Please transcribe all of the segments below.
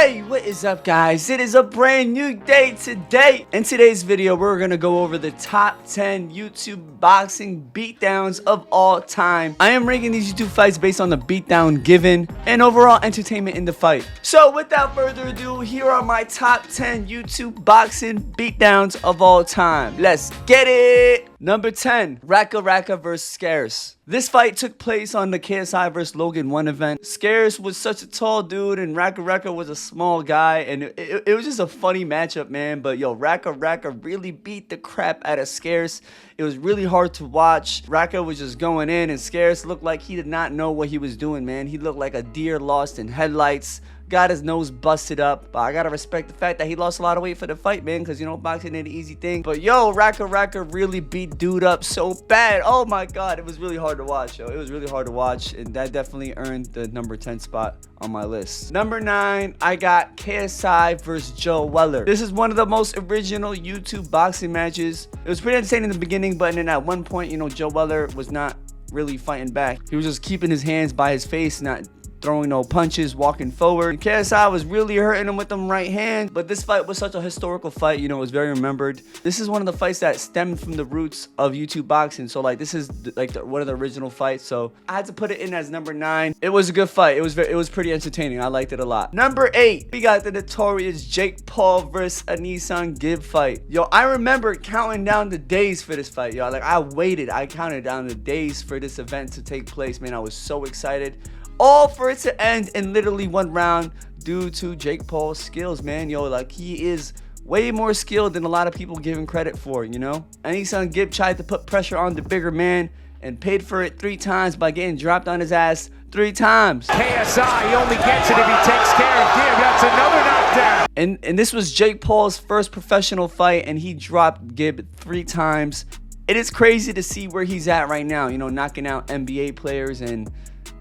Hey, what is up, guys? It is a brand new day today. In today's video, we're gonna go over the top 10 YouTube boxing beatdowns of all time. I am ranking these YouTube fights based on the beatdown given and overall entertainment in the fight. So without further ado, here are my top 10 YouTube boxing beatdowns of all time. Let's get it! Number 10, Rackaracka vs. Scarce. This fight took place on the KSI vs. Logan 1 event. Scarce was such a tall dude and Rackaracka was a small guy, and it was just a funny matchup, man. But yo, Rackaracka really beat the crap out of Scarce. It was really hard to watch. Racka was just going in, and Scarce looked like he did not know what he was doing, man. He looked like a deer lost in headlights. Got his nose busted up, but I gotta respect the fact that he lost a lot of weight for the fight, man, because, you know, boxing ain't an easy thing. But yo, Rackaracka really beat dude up so bad. Oh my god, it was really hard to watch, yo. It was really hard to watch, and that definitely earned the number 10 spot on my list. Number 9, I got KSI versus Joe Weller. This is one of the most original YouTube boxing matches. It was pretty entertaining in the beginning, but then at one point, you know, Joe Weller was not really fighting back. He was just keeping his hands by his face, not throwing no punches, walking forward. And KSI was really hurting him with them right hand. But this fight was such a historical fight, you know, it was very remembered. This is one of the fights that stemmed from the roots of YouTube boxing. So like, this is like one of the original fights. So I had to put it in as number 9. It was a good fight. It was pretty entertaining. I liked it a lot. Number 8, we got the notorious Jake Paul versus AnEsonGib fight. Yo, I remember counting down the days for this fight, yo. Like, I counted down the days for this event to take place, man. I was so excited. All for it to end in literally one round due to Jake Paul's skills, man. Yo, like, he is way more skilled than a lot of people give him credit for, you know? AnEsonGib tried to put pressure on the bigger man and paid for it 3 times by getting dropped on his ass 3 times. KSI, he only gets it if he takes care of Gib. That's another knockdown. And this was Jake Paul's first professional fight, and he dropped Gib 3 times. It is crazy to see where he's at right now, you know, knocking out NBA players and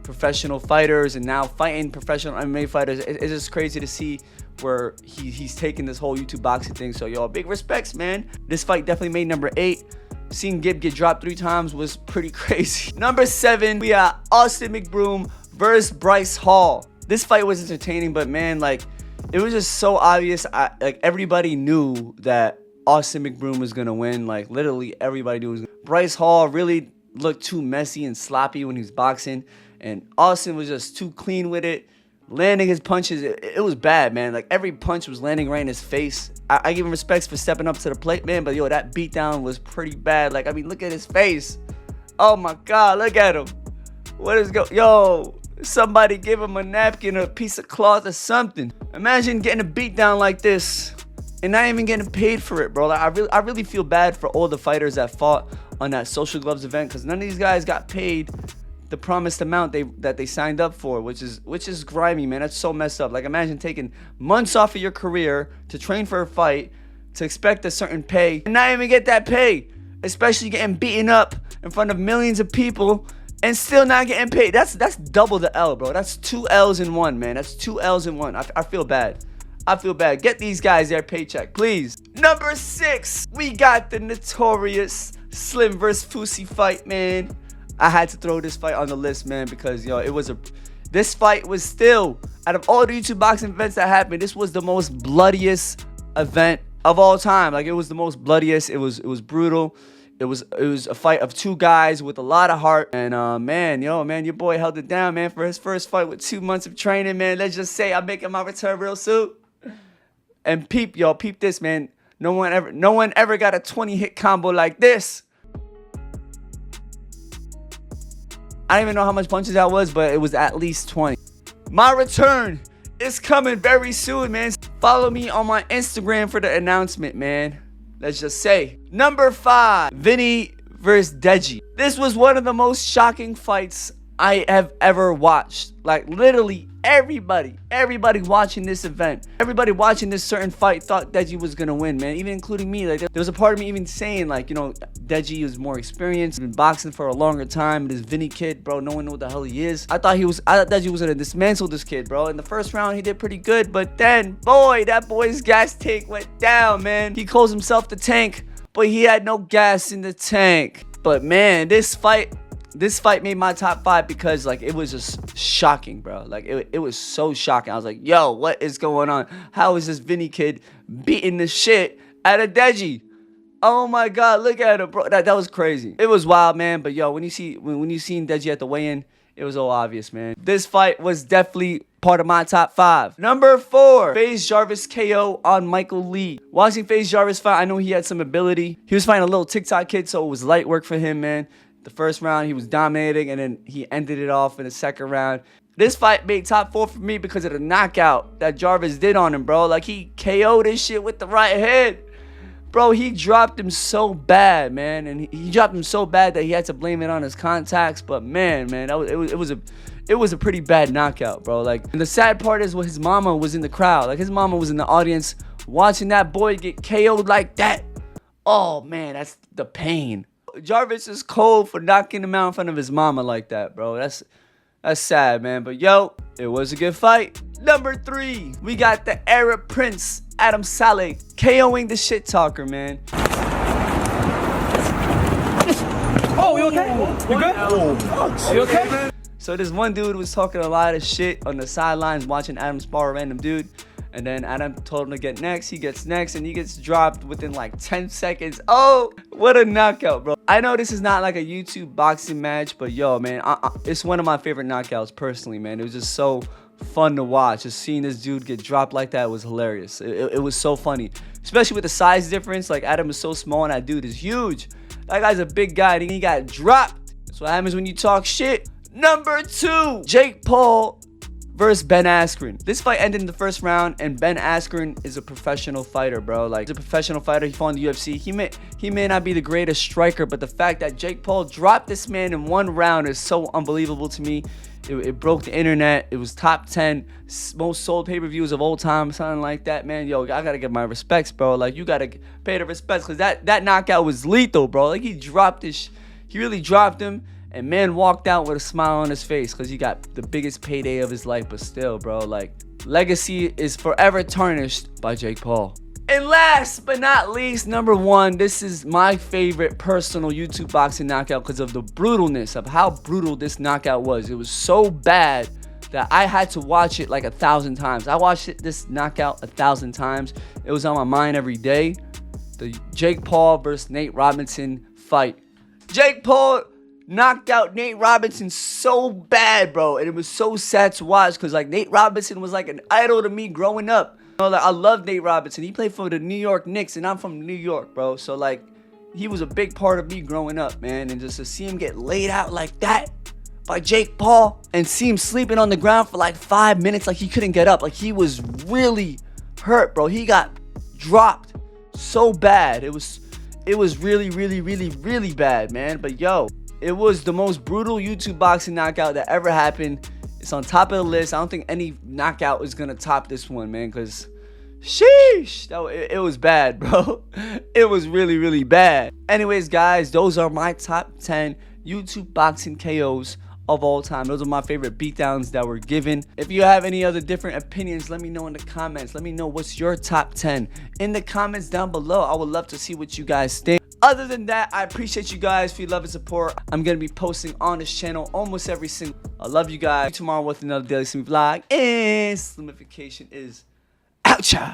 professional fighters, and now fighting professional MMA fighters. It's just crazy to see where he's taking this whole YouTube boxing thing. So yo, big respects, man. This fight definitely made number 8. Seeing Gib get dropped 3 times was pretty crazy. Number 7, we got McBroom versus Bryce Hall. This fight was entertaining, but man, like, it was just so obvious. Like, everybody knew that McBroom was gonna win. Like, literally everybody knew. Bryce Hall really looked too messy and sloppy when he was boxing, and Austin was just too clean with it, landing his punches. It was bad, man. Like, every punch was landing right in his face. I give him respects for stepping up to the plate, man, but yo, that beatdown was pretty bad. Like, I mean, look at his face. Oh my god, look at him. What is going? Yo, somebody give him a napkin or a piece of cloth or something. Imagine getting a beatdown like this and not even getting paid for it, bro. Like, I really feel bad for all the fighters that fought on that Social Gloves event, because none of these guys got paid the promised amount that they signed up for, which is grimy, man. That's so messed up. Like, imagine taking months off of your career to train for a fight, to expect a certain pay, and not even get that pay, especially getting beaten up in front of millions of people and still not getting paid. That's double the L, bro. That's 2 L's in one, man. That's 2 L's in one. I feel bad. I feel bad. Get these guys their paycheck, please. Number 6, we got the notorious Slim vs. Fousey fight, man. I had to throw this fight on the list, man, because yo, this fight was still, out of all the YouTube boxing events that happened, this was the most bloodiest event of all time. Like, it was the most bloodiest. It was brutal. It was a fight of 2 guys with a lot of heart, and man, your boy held it down, man, for his first fight with 2 months of training, man. Let's just say I'm making my return real soon. And peep this, man. No one ever got a 20-hit combo like this. I don't even know how much punches that was, but it was at least 20. My return is coming very soon, man. Follow me on my Instagram for the announcement, man. Let's just say. Number 5, Vinnie versus Deji. This was one of the most shocking fights I have ever watched. Like, literally everybody watching this event, everybody watching this certain fight thought Deji was gonna win, man, even including me. Like, there was a part of me even saying, like, you know, Deji is more experienced, been boxing for a longer time. This Vinnie kid, bro, no one knew what the hell he is. I thought Deji was gonna dismantle this kid, bro. In the first round, he did pretty good, but then, boy, that boy's gas tank went down, man. He calls himself the tank, but he had no gas in the tank. But man, this fight This fight made my top 5 because like it was just shocking, bro. Like it was so shocking. I was like, yo, what is going on? How is this Vinnie kid beating the shit out of Deji? Oh my God, look at him, bro. That was crazy. It was wild, man. But yo, when you seen Deji at the weigh-in, it was all obvious, man. This fight was definitely part of my top 5. Number 4, FaZe Jarvis KO on Michael Lee. Watching FaZe Jarvis fight, I know he had some ability. He was fighting a little TikTok kid, so it was light work for him, man. The first round, he was dominating, and then he ended it off in the second round. This fight made top 4 for me because of the knockout that Jarvis did on him, bro. Like, he KO'd this shit with the right hand. Bro, he dropped him so bad, man. And he dropped him so bad that he had to blame it on his contacts. But, man, it was a pretty bad knockout, bro. Like, and the sad part is his mama was in the crowd. Like, his mama was in the audience watching that boy get KO'd like that. Oh, man, that's the pain. Jarvis is cold for knocking him out in front of his mama like that, bro. That's sad, man. But, yo, it was a good fight. Number 3, we got the Arab Prince, Saleh, KOing the Shittalker, man. Oh, you okay? You good? Oh, you okay, man? So this one dude was talking a lot of shit on the sidelines watching Adam spar a random dude. And then Adam told him to get next. He gets next and he gets dropped within like 10 seconds. Oh, what a knockout, bro. I know this is not like a YouTube boxing match, but yo, man, it's one of my favorite knockouts personally, man. It was just so fun to watch. Just seeing this dude get dropped like that was hilarious. It was so funny, especially with the size difference. Like, Adam is so small and that dude is huge. That guy's a big guy and he got dropped. That's what happens when you talk shit. Number 2, Jake Paul versus Ben Askren. This fight ended in the first round, and Ben Askren is a professional fighter, bro. Like, he's a professional fighter. He fought in the UFC. He may not be the greatest striker, but the fact that Jake Paul dropped this man in one round is so unbelievable to me. It broke the internet. It was top 10 most sold pay-per-views of all time, something like that, man. Yo, I gotta give my respects, bro. Like, you gotta pay the respects, because that knockout was lethal, bro. Like, he really dropped him. And man walked out with a smile on his face because he got the biggest payday of his life. But still, bro, like, legacy is forever tarnished by Jake Paul. And last but not least, number 1, this is my favorite personal YouTube boxing knockout because of the brutalness of how brutal this knockout was. It was so bad that I had to watch it like 1,000 times. I watched this knockout 1,000 times. It was on my mind every day. The Jake Paul versus Nate Robinson fight. Jake Paul knocked out Nate Robinson so bad, bro, and it was so sad to watch because, like, Nate Robinson was like an idol to me growing up. You know, like, I love Nate Robinson. He played for the New York Knicks, and I'm from New York, bro. So, like, he was a big part of me growing up, man. And just to see him get laid out like that by Jake Paul and see him sleeping on the ground for like 5 minutes, like he couldn't get up, like he was really hurt, bro. He got dropped so bad. It was really, really, really, really bad, man. But yo, it was the most brutal YouTube boxing knockout that ever happened. It's on top of the list. I don't think any knockout is going to top this one, man, because sheesh, it was bad, bro. It was really, really bad. Anyways, guys, those are my top 10 YouTube boxing KOs of all time. Those are my favorite beatdowns that were given. If you have any other different opinions, let me know in the comments. Let me know what's your top 10 in the comments down below. I would love to see what you guys think. Other than that, I appreciate you guys for your love and support. I'm going to be posting on this channel almost every single. I love you guys. Tomorrow with another Daily Simi vlog. And Slimification is out, y'all.